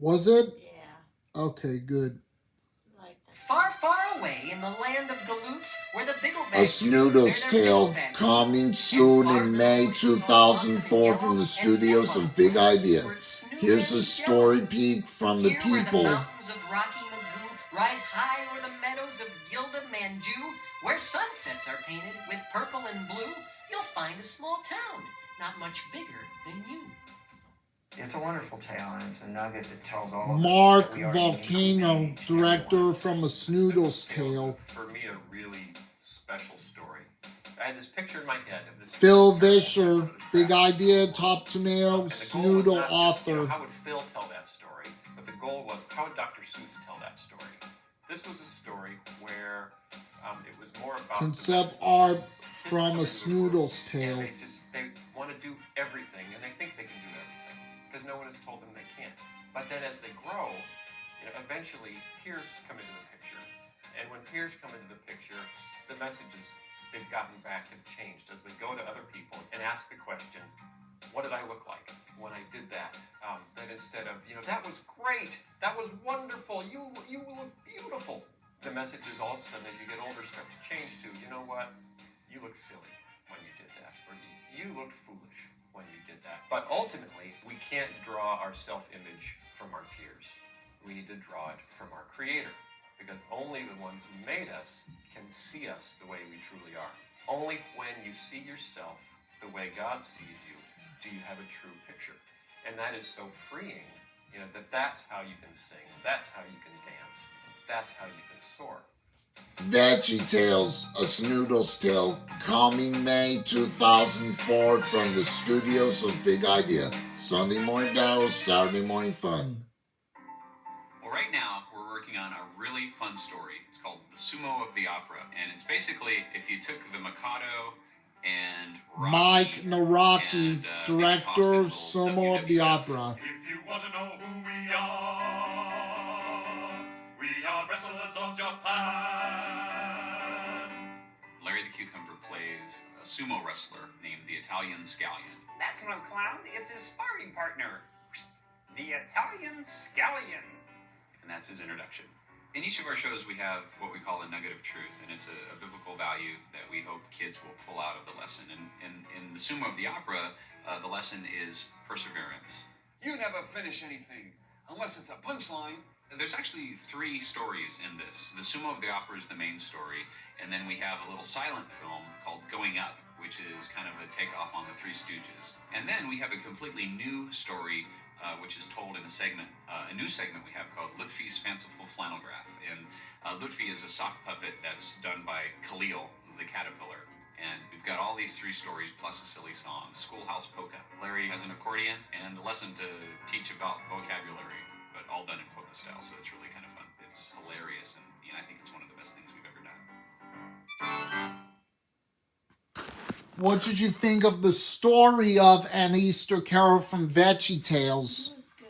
Was it? Yeah. Okay, good. Far, far away in the land of Galoots, where the Bigglebags A Snoodle's Tale, coming soon in May 2004 from the studios of Big Idea. Here's a story peek from the Here where the people. mountains of Rocky Magoo rise high o'er the meadows of Gilda Manju, where sunsets are painted with purple and blue, you'll find a small town, not much bigger than you. It's a wonderful tale, and it's a nugget that tells all of us Mark that we are Volcano, unique, each and every one director of us. from A Snoodle's Tale. For me, a really special story. I had this picture in my head of this. Phil Vischer, Big Idea, Top Tomato, And the goal was Snoodle not just, author. how would Phil tell that story? But the goal was, how would Dr. Seuss tell that story? This was a story where it was more about Concept art from A Snoodle's Tale. They want to do everything, and they think they can do everything because no one has told them they can't. But then as they grow, eventually peers come into the picture, and when peers come into the picture, the messages they've gotten back have changed as they go to other people and ask the question, what did I look like when I did that? That instead of, that was great, that was wonderful, you look beautiful. The messages all of a sudden as you get older start to change to, you know what, you look silly when you did that, or you looked foolish when you did that. But ultimately, we can't draw our self-image from our peers. We need to draw it from our Creator, because only the one who made us can see us the way we truly are. Only when you see yourself the way God sees you do you have a true picture. And that is so freeing, that's how you can sing, that's how you can dance, that's how you can soar. VeggieTales, A Snoodle's Tale, coming May 2004 from the studios of Big Idea. Sunday morning battles, Saturday morning fun. Well, right now we're working on a really fun story. It's called The Sumo of the Opera, and it's basically if you took the Mikado and Rocky Mike Naraki, and, director of Sumo of the Opera. If you want to know who we are wrestlers of Japan. Larry the Cucumber plays a sumo wrestler named the Italian Scallion. That's no clown, it's his sparring partner, the Italian Scallion. And that's his introduction. In each of our shows, we have what we call a nugget of truth, and it's a biblical value that we hope kids will pull out of the lesson. And in the Sumo of the Opera, the lesson is perseverance. You never finish anything, unless it's a punchline. There's actually 3 stories in this. The Sumo of the Opera is the main story, and then we have a little silent film called Going Up, which is kind of a takeoff on the Three Stooges. And then we have a completely new story, which is told in a new segment we have called Lutfi's Fanciful Flannelgraph. And Lutfi is a sock puppet that's done by Khalil, the caterpillar. And we've got all these 3 stories plus a silly song, Schoolhouse Polka. Larry has an accordion and a lesson to teach about vocabulary, but all done in polka style, so it's really kind of fun. It's hilarious, and I think it's one of the best things we've ever done. What did you think of the story of An Easter Carol from VeggieTales? It was good.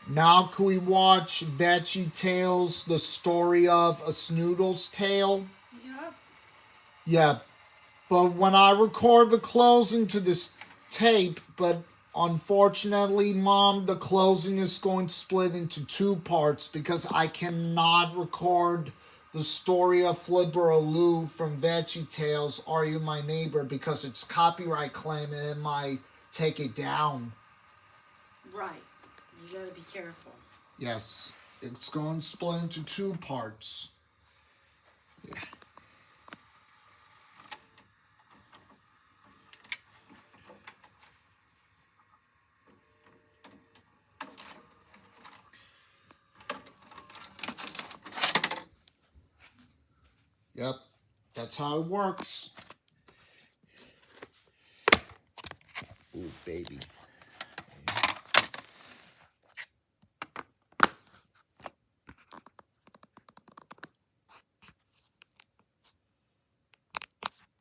Now can we watch VeggieTales, the story of A Snoodle's Tale? Yeah. Yeah, but when I record the closing to this tape, but unfortunately, Mom, the closing is going to split into 2 parts because I cannot record the story of Flibber Lou from VeggieTales, Are You My Neighbor, because it's copyright claim and it might take it down. Right. You gotta be careful. Yes. It's going to split into 2 parts. Yeah. Yep, that's how it works. Ooh, baby.